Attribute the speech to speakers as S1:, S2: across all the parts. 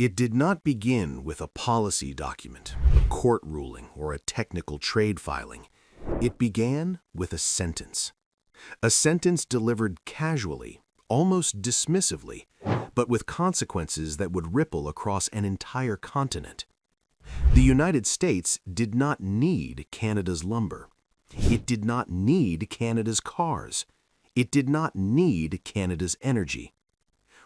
S1: It did not begin with a policy document, a court ruling, or a technical trade filing. It began with a sentence. A sentence delivered casually, almost dismissively, but with consequences that would ripple across an entire continent. The United States did not need Canada's lumber. It did not need Canada's cars. It did not need Canada's energy.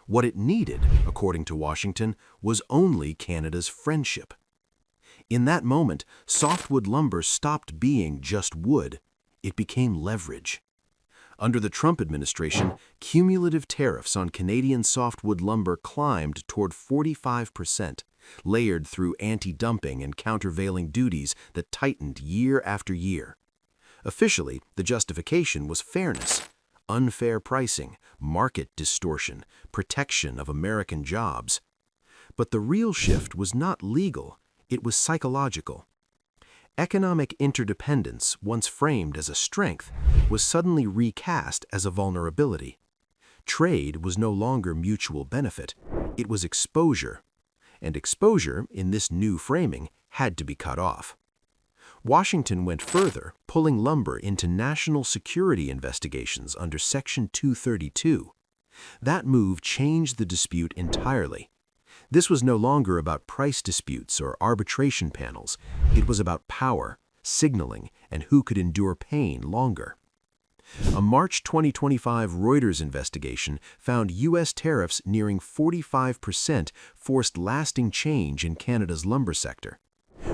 S1: What it needed, according to Washington, was only Canada's friendship. In that moment, softwood lumber stopped being just wood. It became leverage. Under the Trump administration, cumulative tariffs on Canadian softwood lumber climbed toward 45%, layered through anti-dumping and countervailing duties that tightened year after year. Officially, the justification was fairness. Unfair pricing, market distortion, protection of American jobs. But the real shift was not legal, it was psychological. Economic interdependence, once framed as a strength, was suddenly recast as a vulnerability. Trade was no longer mutual benefit, it was exposure. And exposure, in this new framing, had to be cut off. Washington went further, pulling lumber into national security investigations under Section 232. That move changed the dispute entirely. This was no longer about price disputes or arbitration panels. It was about power, signaling, and who could endure pain longer. A March 2025 Reuters investigation found U.S. tariffs nearing 45% forced lasting change in Canada's lumber sector.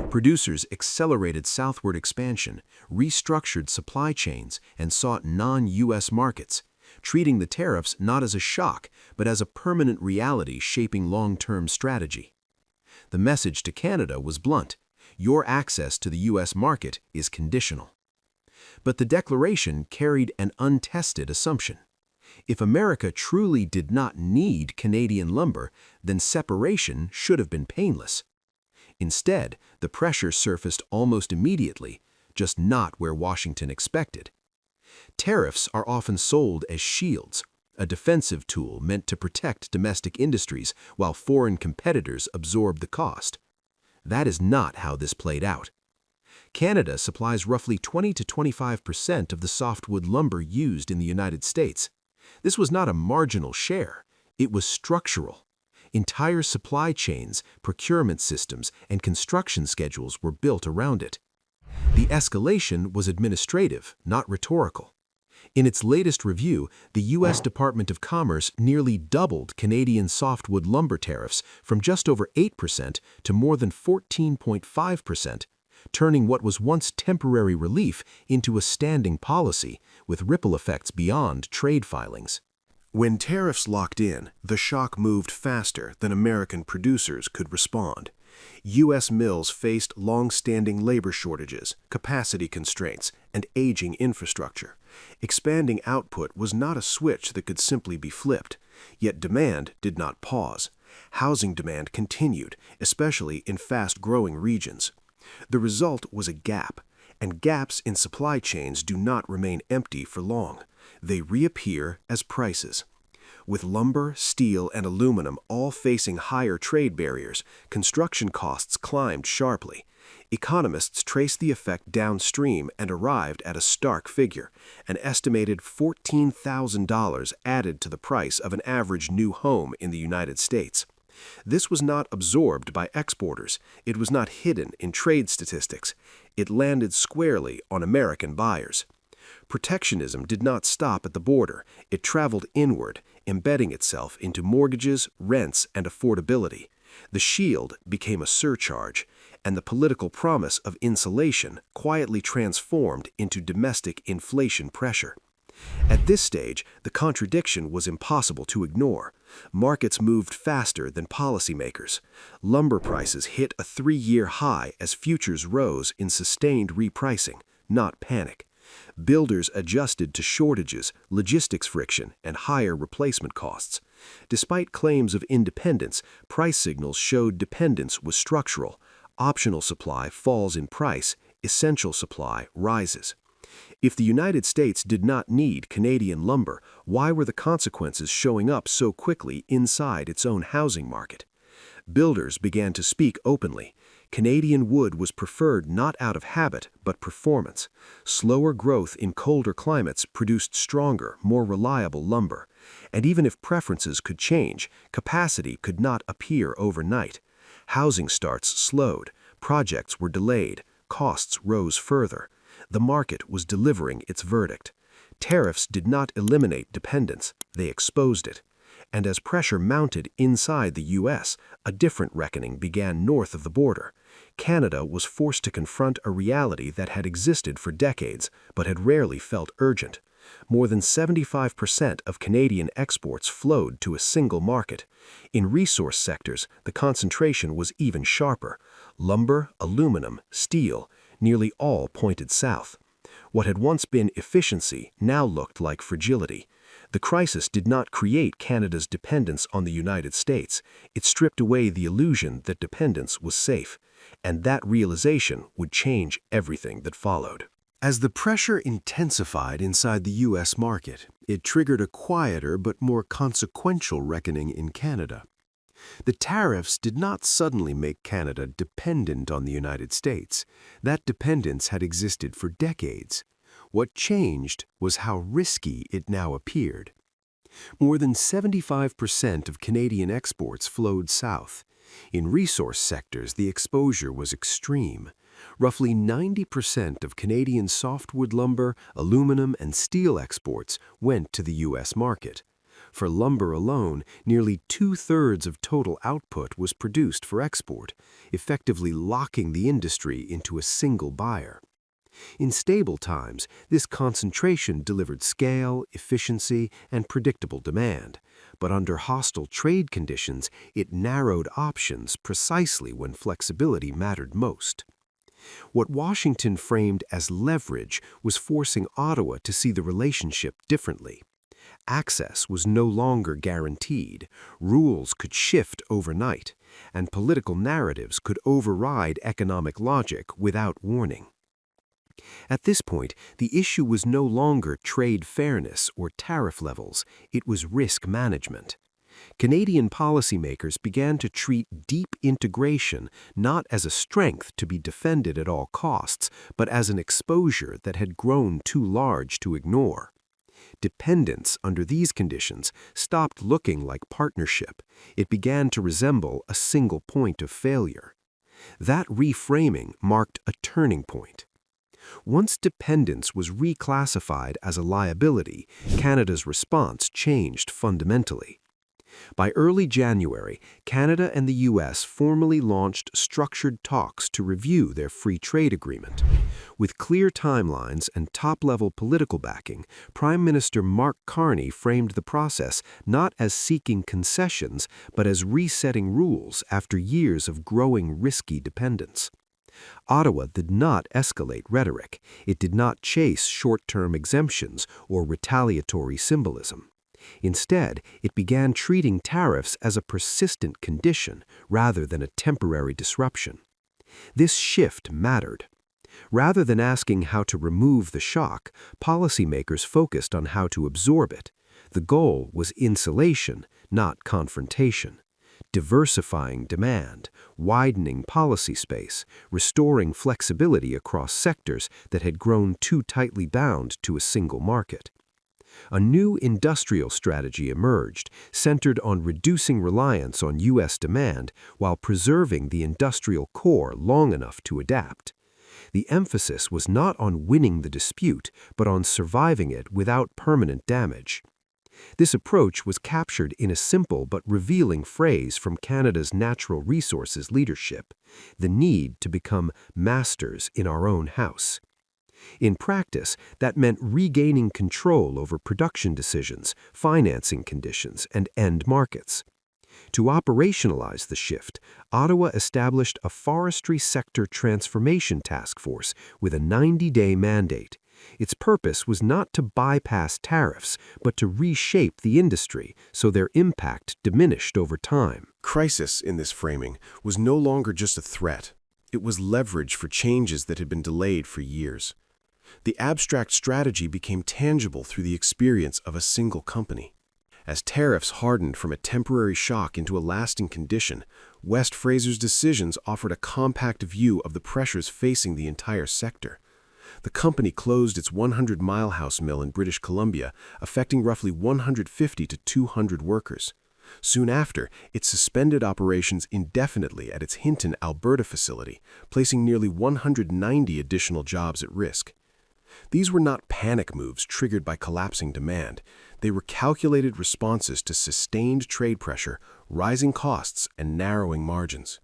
S1: Producers accelerated southward expansion, restructured supply chains, and sought non-U.S. markets, treating the tariffs not as a shock, but as a permanent reality shaping long-term strategy. The message to Canada was blunt: your access to the U.S. market is conditional. But the declaration carried an untested assumption. If America truly did not need Canadian lumber, then separation should have been painless. Instead, the pressure surfaced almost immediately, just not where Washington expected. Tariffs are often sold as shields, a defensive tool meant to protect domestic industries while foreign competitors absorb the cost. That is not how this played out. Canada supplies roughly 20 to 25% of the softwood lumber used in the United States. This was not a marginal share, it was structural. Entire supply chains, procurement systems, and construction schedules were built around it. The escalation was administrative, not rhetorical. In its latest review, the U.S. Department of Commerce nearly doubled Canadian softwood lumber tariffs from just over 8% to more than 14.5%, turning what was once temporary relief into a standing policy with ripple effects beyond trade filings. When tariffs locked in, the shock moved faster than American producers could respond. U.S. mills faced long-standing labor shortages, capacity constraints, and aging infrastructure. Expanding output was not a switch that could simply be flipped, yet demand did not pause. Housing demand continued, especially in fast-growing regions. The result was a gap, and gaps in supply chains do not remain empty for long. They reappear as prices. With lumber, steel, and aluminum all facing higher trade barriers, construction costs climbed sharply. Economists traced the effect downstream and arrived at a stark figure: an estimated $14,000 added to the price of an average new home in the United States. This was not absorbed by exporters. It was not hidden in trade statistics. It landed squarely on American buyers. Protectionism did not stop at the border. It traveled inward, embedding itself into mortgages, rents, and affordability. The shield became a surcharge, and the political promise of insulation quietly transformed into domestic inflation pressure. At this stage, the contradiction was impossible to ignore. Markets moved faster than policymakers. Lumber prices hit a 3-year high as futures rose in sustained repricing, not panic. Builders adjusted to shortages, logistics friction, and higher replacement costs. Despite claims of independence, price signals showed dependence was structural. Optional supply falls in price, essential supply rises. If the United States did not need Canadian lumber, why were the consequences showing up so quickly inside its own housing market? Builders began to speak openly. Canadian wood was preferred not out of habit, but performance. Slower growth in colder climates produced stronger, more reliable lumber. And even if preferences could change, capacity could not appear overnight. Housing starts slowed, projects were delayed, costs rose further. The market was delivering its verdict. Tariffs did not eliminate dependence, they exposed it. And as pressure mounted inside the U.S., a different reckoning began north of the border. Canada was forced to confront a reality that had existed for decades, but had rarely felt urgent. More than 75% of Canadian exports flowed to a single market. In resource sectors, the concentration was even sharper. Lumber, aluminum, steel, nearly all pointed south. What had once been efficiency now looked like fragility. The crisis did not create Canada's dependence on the United States. It stripped away the illusion that dependence was safe. And that realization would change everything that followed. As the pressure intensified inside the U.S. market, it triggered a quieter but more consequential reckoning in Canada. The tariffs did not suddenly make Canada dependent on the United States. That dependence had existed for decades. What changed was how risky it now appeared. More than 75% of Canadian exports flowed south. In resource sectors, the exposure was extreme. Roughly 90% of Canadian softwood lumber, aluminum, and steel exports went to the U.S. market. For lumber alone, nearly two-thirds of total output was produced for export, effectively locking the industry into a single buyer. In stable times, this concentration delivered scale, efficiency, and predictable demand. But under hostile trade conditions, it narrowed options precisely when flexibility mattered most. What Washington framed as leverage was forcing Ottawa to see the relationship differently. Access was no longer guaranteed, rules could shift overnight, and political narratives could override economic logic without warning. At this point, the issue was no longer trade fairness or tariff levels, it was risk management. Canadian policymakers began to treat deep integration not as a strength to be defended at all costs, but as an exposure that had grown too large to ignore. Dependence under these conditions stopped looking like partnership. It began to resemble a single point of failure. That reframing marked a turning point. Once dependence was reclassified as a liability, Canada's response changed fundamentally. By early January, Canada and the U.S. formally launched structured talks to review their free trade agreement. With clear timelines and top-level political backing, Prime Minister Mark Carney framed the process not as seeking concessions, but as resetting rules after years of growing risky dependence. Ottawa did not escalate rhetoric. It did not chase short-term exemptions or retaliatory symbolism. Instead, it began treating tariffs as a persistent condition rather than a temporary disruption. This shift mattered. Rather than asking how to remove the shock, policymakers focused on how to absorb it. The goal was insulation, not confrontation. Diversifying demand, widening policy space, restoring flexibility across sectors that had grown too tightly bound to a single market. A new industrial strategy emerged, centered on reducing reliance on U.S. demand while preserving the industrial core long enough to adapt. The emphasis was not on winning the dispute, but on surviving it without permanent damage. This approach was captured in a simple but revealing phrase from Canada's natural resources leadership: the need to become masters in our own house. In practice, that meant regaining control over production decisions, financing conditions, and end markets. To operationalize the shift, Ottawa established a forestry sector transformation task force with a 90-day mandate. Its purpose was not to bypass tariffs, but to reshape the industry so their impact diminished over time.
S2: Crisis, in this framing, was no longer just a threat. It was leverage for changes that had been delayed for years. The abstract strategy became tangible through the experience of a single company. As tariffs hardened from a temporary shock into a lasting condition, West Fraser's decisions offered a compact view of the pressures facing the entire sector. The company closed its 100-mile house mill in British Columbia, affecting roughly 150 to 200 workers. Soon after, it suspended operations indefinitely at its Hinton, Alberta facility, placing nearly 190 additional jobs at risk. These were not panic moves triggered by collapsing demand. They were calculated responses to sustained trade pressure, rising costs, and narrowing margins.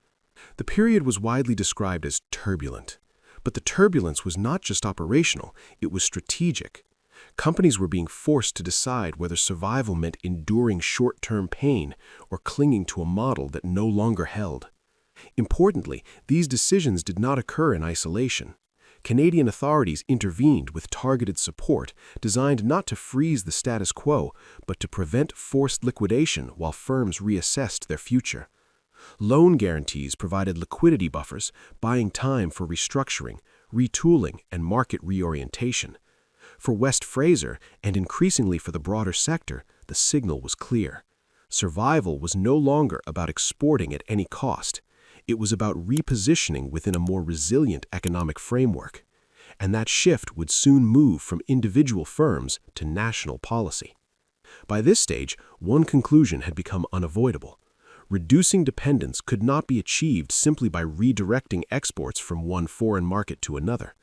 S2: The period was widely described as turbulent. But the turbulence was not just operational, it was strategic. Companies were being forced to decide whether survival meant enduring short-term pain or clinging to a model that no longer held. Importantly, these decisions did not occur in isolation. Canadian authorities intervened with targeted support designed not to freeze the status quo, but to prevent forced liquidation while firms reassessed their future. Loan guarantees provided liquidity buffers, buying time for restructuring, retooling, and market reorientation. For West Fraser, and increasingly for the broader sector, the signal was clear. Survival was no longer about exporting at any cost. It was about repositioning within a more resilient economic framework. And that shift would soon move from individual firms to national policy. By this stage, one conclusion had become unavoidable. Reducing dependence could not be achieved simply by redirecting exports from one foreign market to another.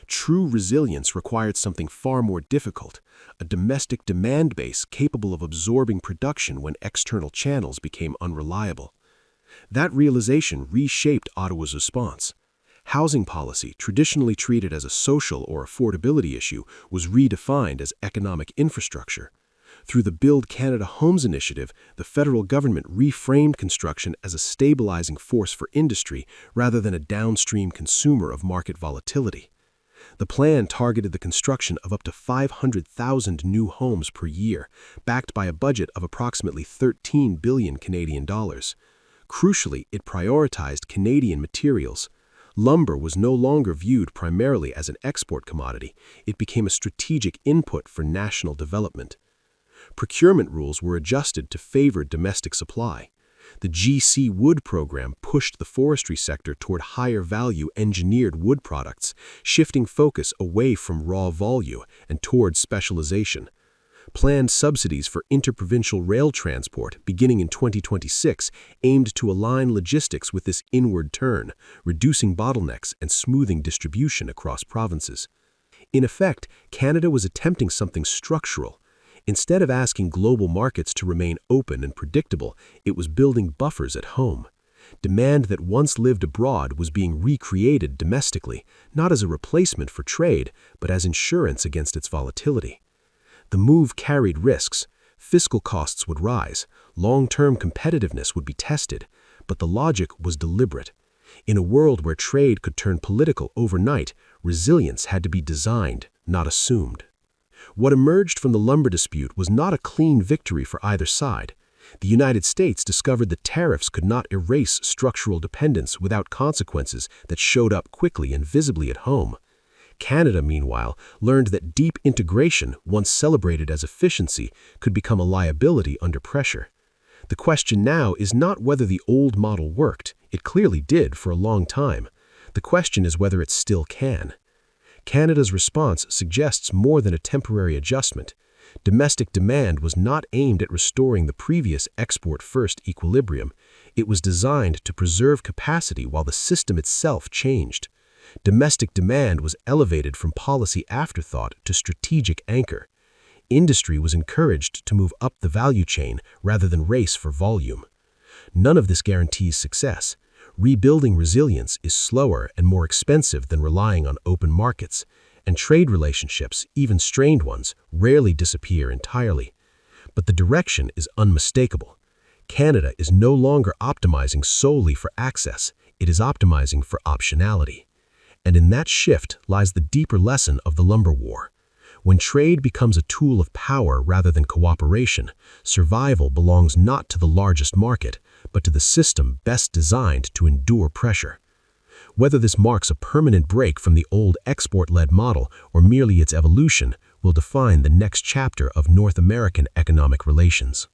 S2: True resilience required something far more difficult, a domestic demand base capable of absorbing production when external channels became unreliable. That realization reshaped Ottawa's response. Housing policy, traditionally treated as a social or affordability issue, was redefined as economic infrastructure. Through the Build Canada Homes initiative, the federal government reframed construction as a stabilizing force for industry rather than a downstream consumer of market volatility. The plan targeted the construction of up to 500,000 new homes per year, backed by a budget of approximately 13 billion Canadian dollars. Crucially, it prioritized Canadian materials. Lumber was no longer viewed primarily as an export commodity. It became a strategic input for national development. Procurement rules were adjusted to favor domestic supply. The GC Wood program pushed the forestry sector toward higher-value engineered wood products, shifting focus away from raw volume and toward specialization. Planned subsidies for interprovincial rail transport, beginning in 2026, aimed to align logistics with this inward turn, reducing bottlenecks and smoothing distribution across provinces. In effect, Canada was attempting something structural. Instead of asking global markets to remain open and predictable, it was building buffers at home. Demand that once lived abroad was being recreated domestically, not as a replacement for trade, but as insurance against its volatility. The move carried risks. Fiscal costs would rise, long-term competitiveness would be tested, but the logic was deliberate. In a world where trade could turn political overnight, resilience had to be designed, not assumed. What emerged from the lumber dispute was not a clean victory for either side. The United States discovered that tariffs could not erase structural dependence without consequences that showed up quickly and visibly at home. Canada, meanwhile, learned that deep integration, once celebrated as efficiency, could become a liability under pressure. The question now is not whether the old model worked. It clearly did for a long time. The question is whether it still can. Canada's response suggests more than a temporary adjustment. Domestic demand was not aimed at restoring the previous export-first equilibrium. It was designed to preserve capacity while the system itself changed. Domestic demand was elevated from policy afterthought to strategic anchor. Industry was encouraged to move up the value chain rather than race for volume. None of this guarantees success. Rebuilding resilience is slower and more expensive than relying on open markets, and trade relationships, even strained ones, rarely disappear entirely. But the direction is unmistakable. Canada is no longer optimizing solely for access, it is optimizing for optionality. And in that shift lies the deeper lesson of the lumber war. When trade becomes a tool of power rather than cooperation, survival belongs not to the largest market, but to the system best designed to endure pressure. Whether this marks a permanent break from the old export-led model or merely its evolution will will define the next chapter of North American economic relations.